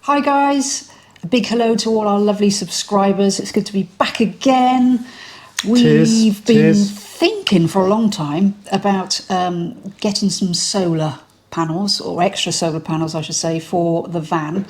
Hi guys, a big hello to all our lovely subscribers. It's good to be back again. We've been thinking for a long time about getting some solar panels, or extra solar panels I should say, for the van,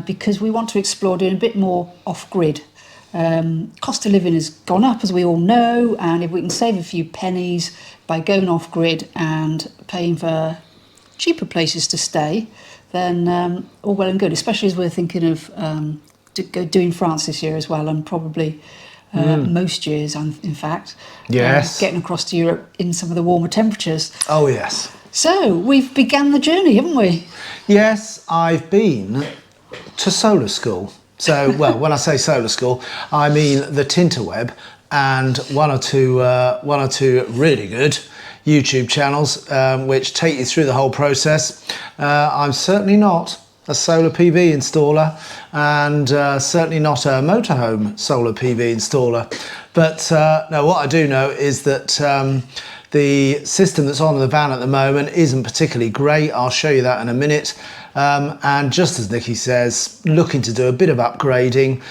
because we want to explore doing a bit more off-grid. Cost of living has gone up, as we all know, and if we can save a few pennies by going off-grid and paying for cheaper places to stay, then all well and good, especially as we're thinking of doing France this year as well, and probably most years, in fact. Yes. Getting across to Europe in some of the warmer temperatures. Oh, yes. So, we've begun the journey, haven't we? Yes, I've been to solar school. So, well, when I say solar school, I mean the Tinterweb and one or two really good YouTube channels which take you through the whole process. I'm certainly not a solar PV installer, and certainly not a motorhome solar PV installer. But no, what I do know is that the system that's on the van at the moment isn't particularly great. I'll show you that in a minute. And just as Nikki says, looking to do a bit of upgrading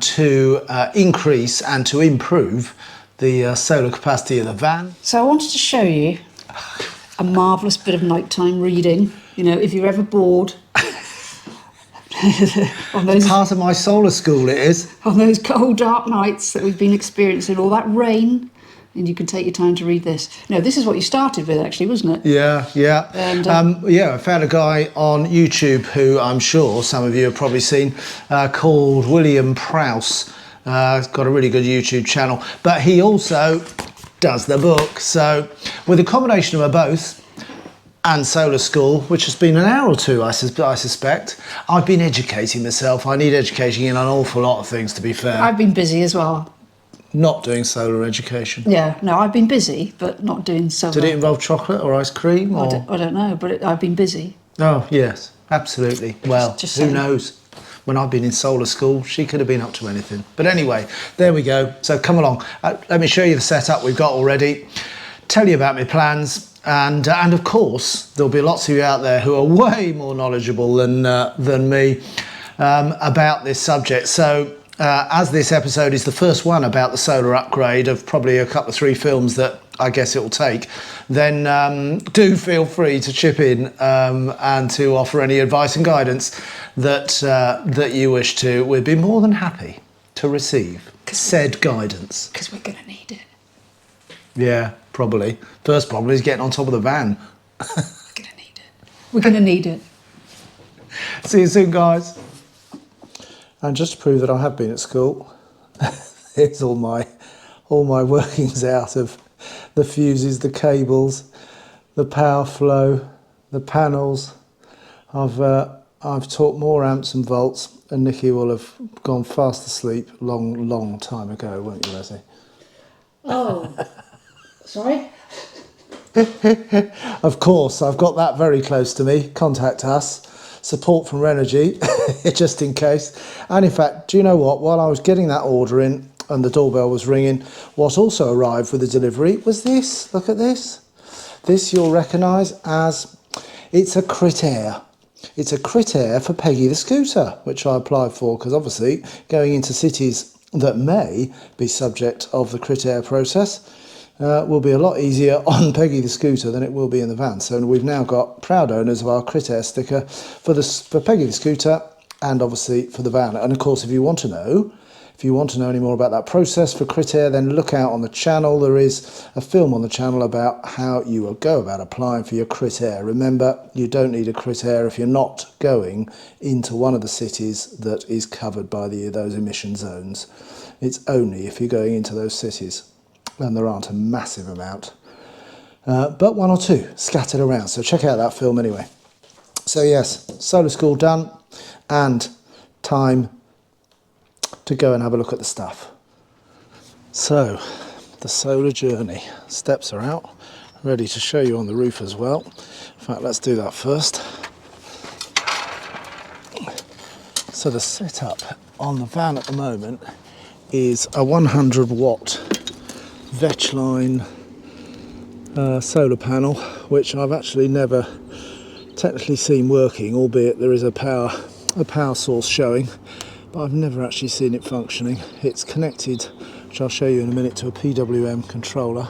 to increase and to improve the solar capacity of the van. So I wanted to show you a marvellous bit of nighttime reading. You know, if you're ever bored. It's part of my solar school, it is. On those cold, dark nights that we've been experiencing, all that rain, and you can take your time to read this. No, this is what you started with, actually, wasn't it? Yeah, yeah. And, yeah, I found a guy on YouTube who I'm sure some of you have probably seen, called William Prowse. He's got a really good YouTube channel, but he also does the book. So with a combination of both and solar school, which has been an hour or two, I suspect, I've been educating myself. I need educating in an awful lot of things, to be fair. I've been busy as well. Not doing solar education. Yeah, no, I've been busy, but not doing solar. Did it involve chocolate or ice cream? Or? I don't know, but I've been busy. Oh, yes, absolutely. Well, Just who saying. knows? When I've been in solar school, she could have been up to anything. But anyway, there we go. So come along. Let me show you the setup we've got already. Tell you about my plans. And of course, there'll be lots of you out there who are way more knowledgeable than me about this subject. So as this episode is the first one about the solar upgrade of probably a couple of 3 films that I guess it will take, then do feel free to chip in and to offer any advice and guidance that you wish to. We'd be more than happy to receive said guidance. Because we're going to need it. Yeah, probably. First problem is getting on top of the van. We're going to need it. We're going to need it. See you soon, guys. And just to prove that I have been at school, here's all my workings out of the fuses, the cables, the power flow, the panels. I've taught more amps and volts, and Nikki will have gone fast asleep long time ago, won't you, Leslie? Oh, sorry? Of course, I've got that very close to me. Contact us. Support from Renogy, just in case. And in fact, do you know what? While I was getting that order in and the doorbell was ringing, what also arrived with the delivery was this. Look at this. This you'll recognise as, it's a Critair. It's a Critair for Peggy the scooter, which I applied for because obviously going into cities that may be subject of the Critair process will be a lot easier on Peggy the scooter than it will be in the van. So we've now got proud owners of our Critair sticker for Peggy the scooter and obviously for the van. And of course, if you want to know any more about that process for Critair, then look out on the channel. There is a film on the channel about how you will go about applying for your Critair. Remember, you don't need a Critair if you're not going into one of the cities that is covered by those emission zones. It's only if you're going into those cities. And there aren't a massive amount, but 1 or 2 scattered around. So check out that film anyway. So yes, solar school done, and time to go and have a look at the stuff. So the solar journey, steps are out, ready to show you on the roof as well. In fact, let's do that first. So the setup on the van at the moment is a 100 watt Vechline solar panel, which I've actually never technically seen working, albeit there is a power a power source showing, but I've never actually seen it functioning. It's connected, which I'll show you in a minute, to a PWM controller.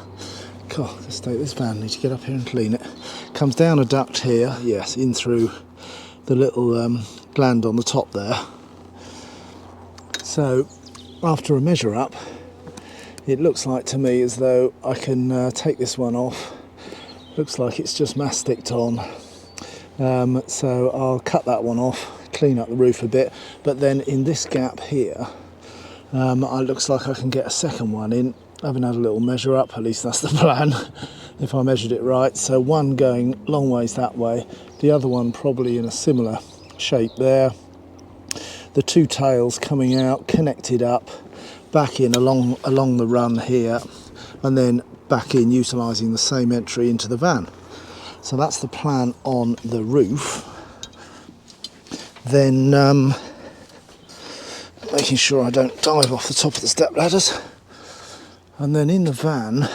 God, the state of this van, need to get up here and clean it. Comes down a duct here, yes, in through the little gland on the top there. So after a measure up, it looks like to me as though I can take this one off. Looks like it's just masticed on. So I'll cut that one off, clean up the roof a bit, but then in this gap here, it looks like I can get a second one in. I haven't had a little measure up, at least that's the plan, if I measured it right. So one going long ways that way, the other one probably in a similar shape there. The two tails coming out, connected up, back in along the run here, and then back in utilising the same entry into the van. So that's the plan on the roof. Then making sure I don't dive off the top of the step ladders. And then in the van,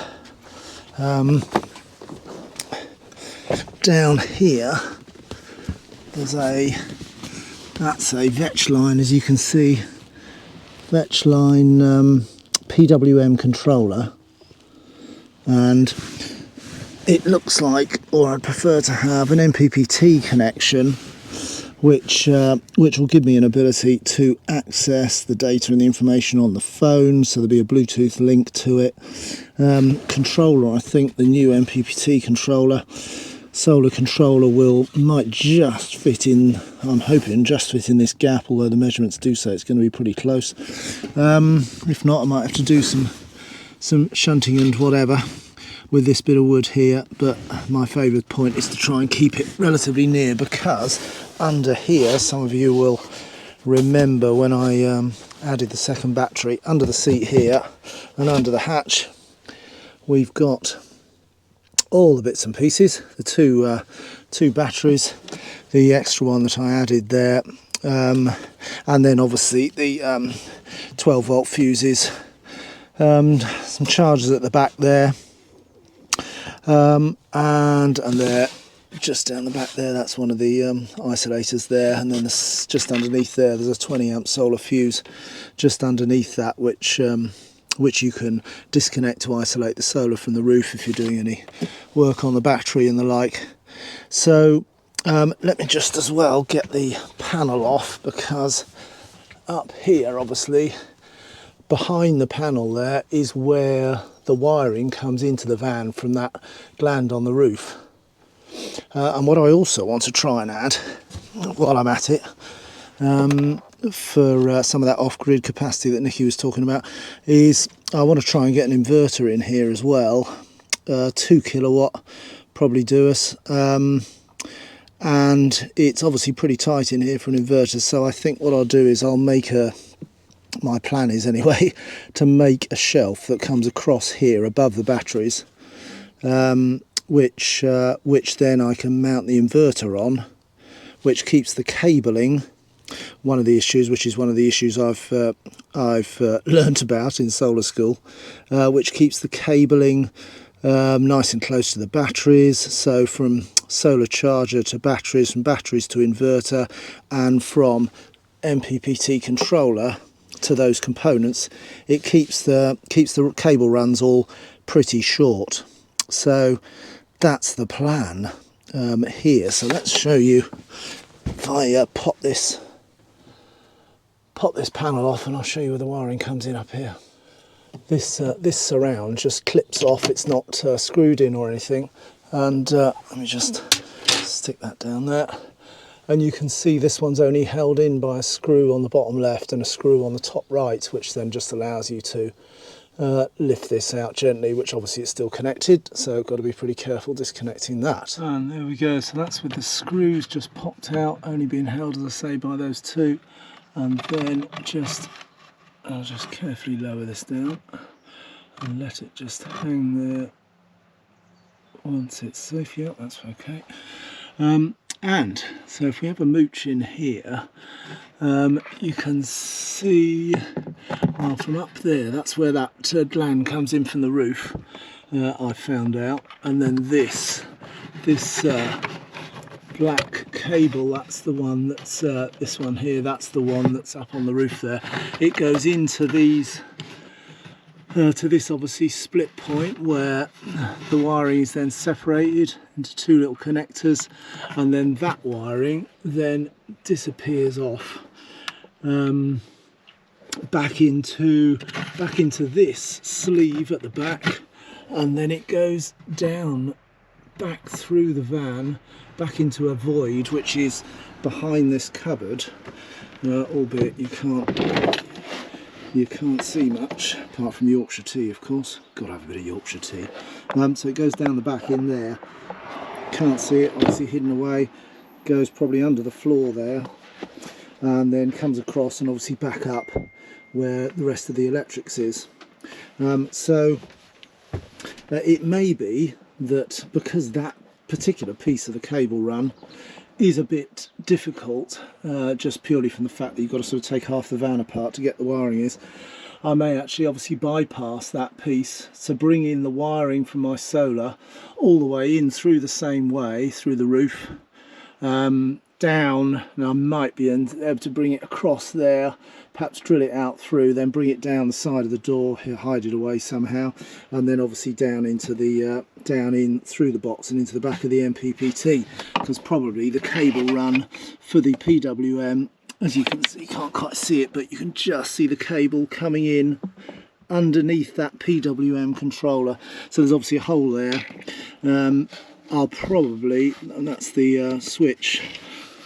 down here, that's a Vechline, as you can see, Vechline PWM controller, and it looks like, or I'd prefer to have an MPPT connection, which will give me an ability to access the data and the information on the phone, so there'll be a Bluetooth link to it. Controller, I think the new MPPT controller, solar controller, might just fit in, I'm hoping, just fit in this gap, although the measurements do say it's going to be pretty close. If not, I might have to do some shunting and whatever with this bit of wood here, but my favourite point is to try and keep it relatively near, because under here, some of you will remember when I added the second battery under the seat here and under the hatch, we've got all the bits and pieces, the two batteries, the extra one that I added there, and then obviously the 12 volt fuses, some chargers at the back there, and there, just down the back there, that's one of the isolators there, and then just underneath there, there's a 20 amp solar fuse just underneath that, which you can disconnect to isolate the solar from the roof if you're doing any work on the battery and the like. So let me just as well get the panel off, because up here, obviously, behind the panel there is where the wiring comes into the van from that gland on the roof. And what I also want to try and add, while I'm at it, for some of that off-grid capacity that Nikki was talking about, is I want to try and get an inverter in here as well. 2 kilowatt probably do us, and it's obviously pretty tight in here for an inverter, so I think what I'll do is I'll make my plan is anyway, to make a shelf that comes across here above the batteries, which then I can mount the inverter on, which keeps the cabling. One of the issues, which is one of the issues I've learnt about in solar school, which keeps the cabling nice and close to the batteries, so from solar charger to batteries, from batteries to inverter, and from MPPT controller to those components, it keeps the cable runs all pretty short. So that's the plan here. So let's show you, if I pop this panel off, and I'll show you where the wiring comes in up here. This surround just clips off, it's not screwed in or anything, and let me just stick that down there, and you can see this one's only held in by a screw on the bottom left and a screw on the top right, which then just allows you to lift this out gently, which obviously is still connected, so got to be pretty careful disconnecting that. And there we go, so that's with the screws just popped out, only being held, as I say, by those two. And then I'll just carefully lower this down and let it just hang there once it's safe. Yeah, that's okay. And so if we have a mooch in here, you can see, well, from up there, that's where that gland comes in from the roof, I found out. And then this black cable, that's the one that's this one here, that's the one that's up on the roof there. It goes into these to this obviously split point where the wiring is then separated into two little connectors, and then that wiring then disappears off back into this sleeve at the back, and then it goes down back through the van back into a void which is behind this cupboard, albeit you can't see much apart from Yorkshire tea, of course. Gotta have a bit of Yorkshire tea. So it goes down the back in there, can't see it, obviously hidden away, goes probably under the floor there, and then comes across and obviously back up where the rest of the electrics is. So it may be that because that particular piece of the cable run is a bit difficult, just purely from the fact that you've got to sort of take half the van apart to get the wiring is, I may actually obviously bypass that piece to bring in the wiring from my solar all the way in through the same way, through the roof, down, and I might be able to bring it across there, perhaps drill it out through, then bring it down the side of the door, hide it away somehow, and then obviously down into the down in through the box and into the back of the MPPT, because probably the cable run for the PWM, as you can see, you can't quite see it, but you can just see the cable coming in underneath that PWM controller. So there's obviously a hole there. I'll probably, and that's the switch,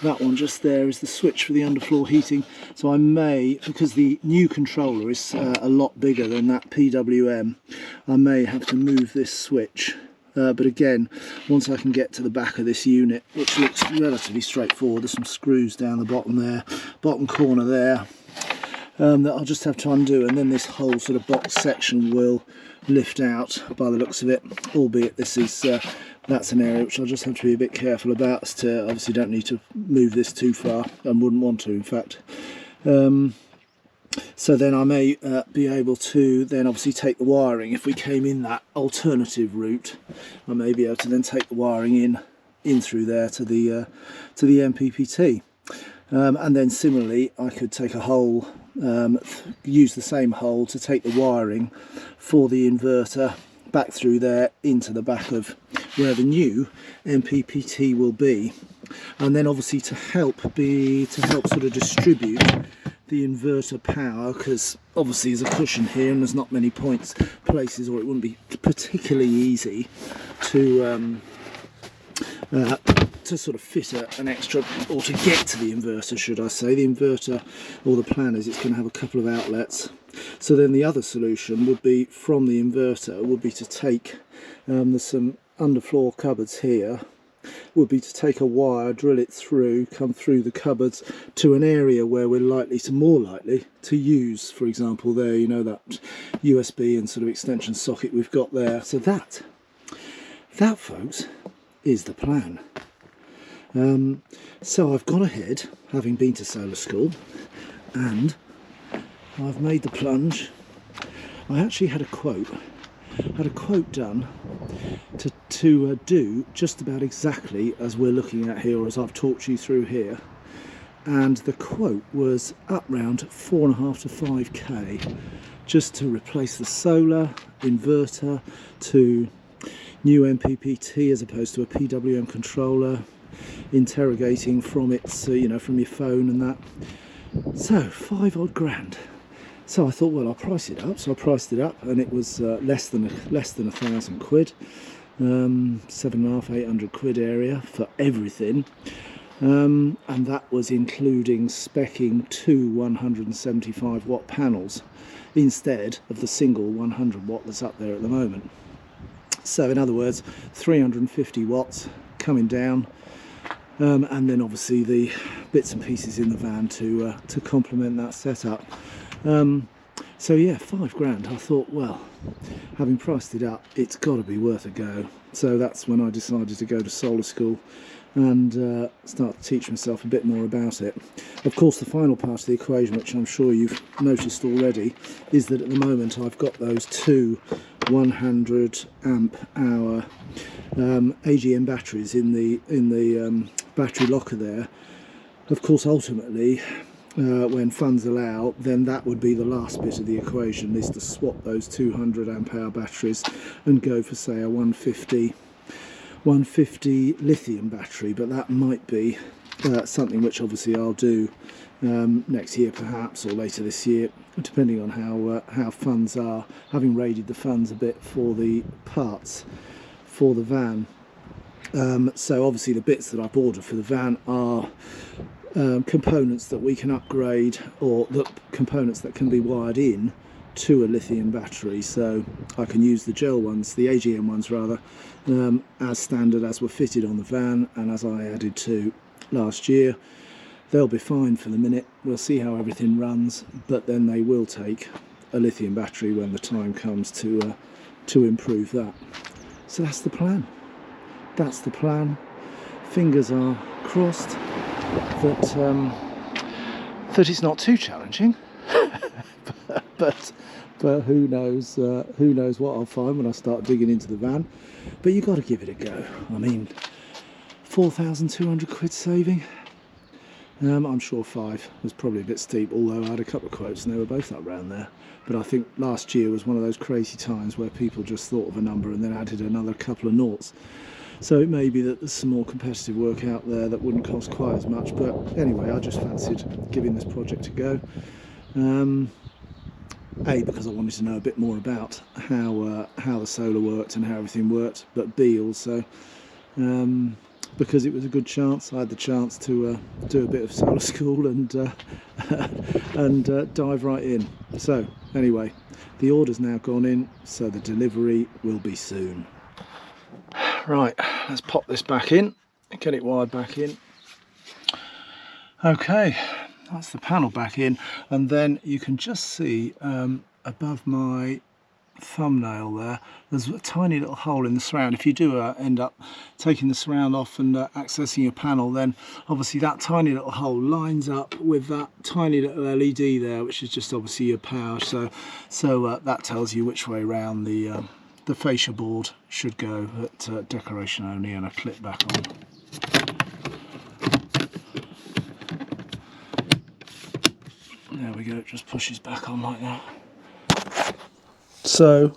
that one just there is the switch for the underfloor heating. So I may, because the new controller is a lot bigger than that PWM, I may have to move this switch. But again, once I can get to the back of this unit, which looks relatively straightforward, there's some screws down the bottom there, bottom corner there, that I'll just have to undo, and then this whole sort of box section will lift out by the looks of it, albeit this is that's an area which I'll just have to be a bit careful about, as to obviously don't need to move this too far, and wouldn't want to in fact. So then I may be able to then obviously take the wiring, if we came in that alternative route, I may be able to then take the wiring in through there to the MPPT. And then similarly I could take a hole, use the same hole to take the wiring for the inverter back through there into the back of where the new MPPT will be, and then obviously to help sort of distribute the inverter power, because obviously there's a cushion here and there's not many places, or it wouldn't be particularly easy to sort of fit an extra, or to get to the inverter should I say. The inverter, or the plan is, it's going to have a couple of outlets. So then the other solution would be, from the inverter, would be to take, there's some underfloor cupboards here, would be to take a wire, drill it through, come through the cupboards to an area where we're more likely to use, for example there, you know, that USB and sort of extension socket we've got there. So that folks is the plan. So I've gone ahead, having been to solar school, and I've made the plunge. I actually had a quote done to do just about exactly as we're looking at here, or as I've talked you through here, and the quote was up round 4.5 to 5k, just to replace the solar inverter to new MPPT as opposed to a PWM controller, interrogating from its from your phone and that. So 5 odd grand. So I thought, well, I'll price it up. So I priced it up, and it was less than £1,000 quid, 750–800 quid area for everything, and that was including speccing 2 175 watt panels instead of the single 100 watt that's up there at the moment. So in other words, 350 watts coming down, and then obviously the bits and pieces in the van to complement that setup. So yeah, 5 grand. I thought, well, having priced it up, it's got to be worth a go. So that's when I decided to go to solar school and start to teach myself a bit more about it. Of course, the final part of the equation, which I'm sure you've noticed already, is that at the moment I've got those 2 100 amp hour AGM batteries in the battery locker there. Of course, ultimately, when funds allow, then that would be the last bit of the equation, is to swap those 200 amp hour batteries and go for, say, a 150 lithium battery. But that might be something which obviously I'll do next year perhaps, or later this year, depending on how funds are, having raided the funds a bit for the parts for the van. So obviously the bits that I've ordered for the van are components that we can upgrade, or the components that can be wired in to a lithium battery. So I can use the gel ones, the AGM ones rather, as standard as were fitted on the van and as I added to last year. They'll be fine for the minute. We'll see how everything runs, but then they will take a lithium battery when the time comes to improve that. So that's the plan. That's the plan. Fingers are crossed that it's not too challenging. but who knows what I'll find when I start digging into the van. But you've got to give it a go. I mean, 4,200 quid saving. I'm sure 5 was probably a bit steep, although I had a couple of quotes and they were both up around there. But I think last year was one of those crazy times where people just thought of a number and then added another couple of noughts. So it may be that there's some more competitive work out there that wouldn't cost quite as much. But anyway, I just fancied giving this project a go. A, because I wanted to know a bit more about how the solar worked and how everything worked, but B, also because it was a good chance. I had the chance to do a bit of solar school and dive right in. So anyway, the order's now gone in, so the delivery will be soon. Right, let's pop this back in and get it wired back in. Okay, that's the panel back in, and then you can just see above my thumbnail there's a tiny little hole in the surround. If you do end up taking the surround off and accessing your panel, then obviously that tiny little hole lines up with that tiny little LED there, which is just obviously your power. So that tells you which way around the fascia board should go, at decoration only, and a clip back on. There we go, it just pushes back on like that. So,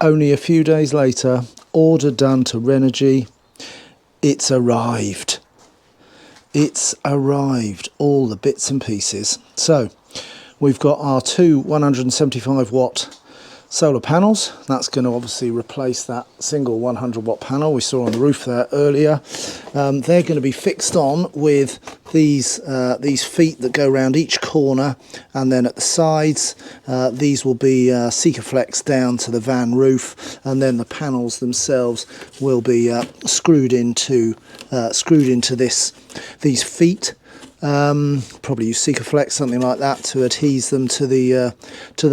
only a few days later, order done to Renogy. It's arrived. It's arrived, all the bits and pieces. So, we've got our two 175 watt solar panels. That's going to obviously replace that single 100 watt panel we saw on the roof there earlier. They're going to be fixed on with these feet that go around each corner, and then at the sides these will be Sikaflex down to the van roof, and then the panels themselves will be screwed into these feet. Probably use Sikaflex, something like that, to adhese them to the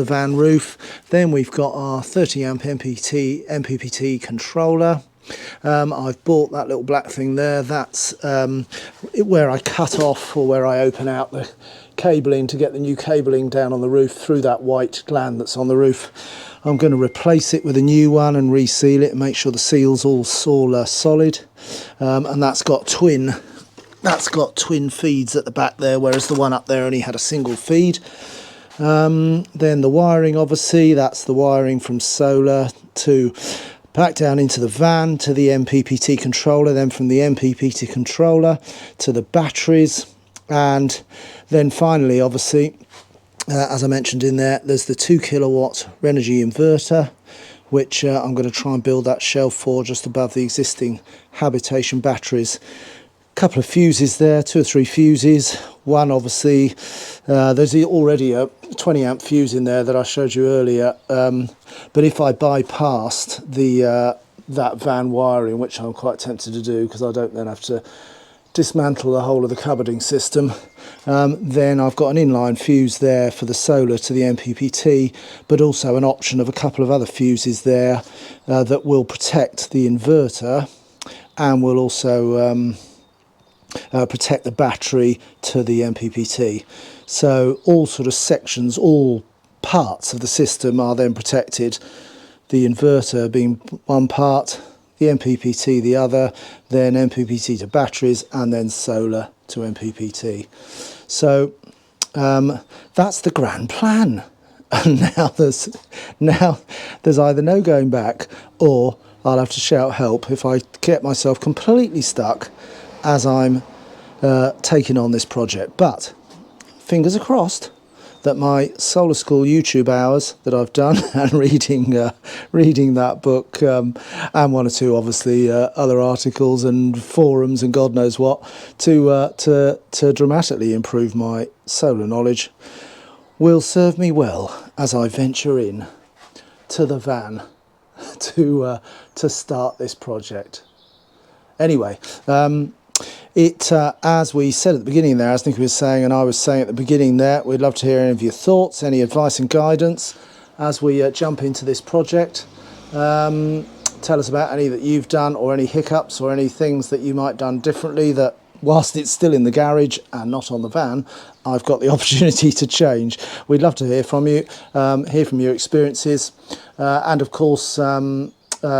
van roof. Then we've got our 30 amp MPPT controller. I've bought that little black thing there. That's where I cut off, or where I open out the cabling to get the new cabling down on the roof through that white gland that's on the roof. I'm going to replace it with a new one and reseal it and make sure the seal's all solid. And that's got twin feeds at the back there, whereas the one up there only had a single feed. Then the wiring, obviously, that's the wiring from solar to back down into the van to the MPPT controller, then from the MPPT controller to the batteries, and then finally, obviously, as I mentioned in there's the 2 kilowatt Renogy inverter, which I'm going to try and build that shelf for just above the existing habitation batteries. Couple of fuses there, 2 or 3 fuses. One, obviously, there's already a 20 amp fuse in there that I showed you earlier, but if I bypassed that van wiring, which I'm quite tempted to do because I don't then have to dismantle the whole of the cupboarding system, then I've got an inline fuse there for the solar to the MPPT, but also an option of a couple of other fuses there that will protect the inverter and will also protect the battery to the MPPT. So all sort of sections, all parts of the system are then protected. The inverter being one part, the the MPPT the other, then MPPT to batteries, and then solar to MPPT. So that's the grand plan. And now there's either no going back, or I'll have to shout help if I get myself completely stuck as I'm taking on this project. But fingers are crossed that my solar school YouTube hours that I've done and reading that book and one or two obviously other articles and forums and God knows what to dramatically improve my solar knowledge will serve me well as I venture in to the van to start this project. Anyway, as we said at the beginning there, as Nicky was saying and I was saying at the beginning there, we'd love to hear any of your thoughts, any advice and guidance as we jump into this project. Tell us about any that you've done, or any hiccups, or any things that you might have done differently that, whilst it's still in the garage and not on the van, I've got the opportunity to change. We'd love to hear from you, hear from your experiences, and of course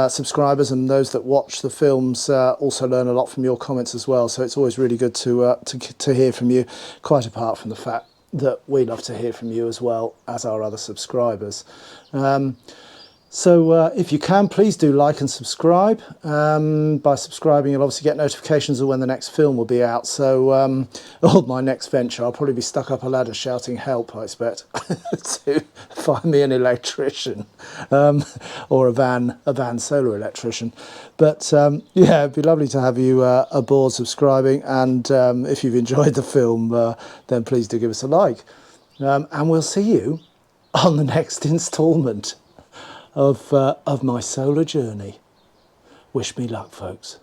subscribers and those that watch the films also learn a lot from your comments as well. So it's always really good to hear from you, quite apart from the fact that we love to hear from you as well as our other subscribers. So if you can, please do like and subscribe. By subscribing, you'll obviously get notifications of when the next film will be out. So or my next venture, I'll probably be stuck up a ladder shouting help, I expect, to find me an electrician or a van solar electrician. But yeah, it'd be lovely to have you aboard subscribing. And if you've enjoyed the film, then please do give us a like. And we'll see you on the next instalment of my solar journey. Wish me luck, folks.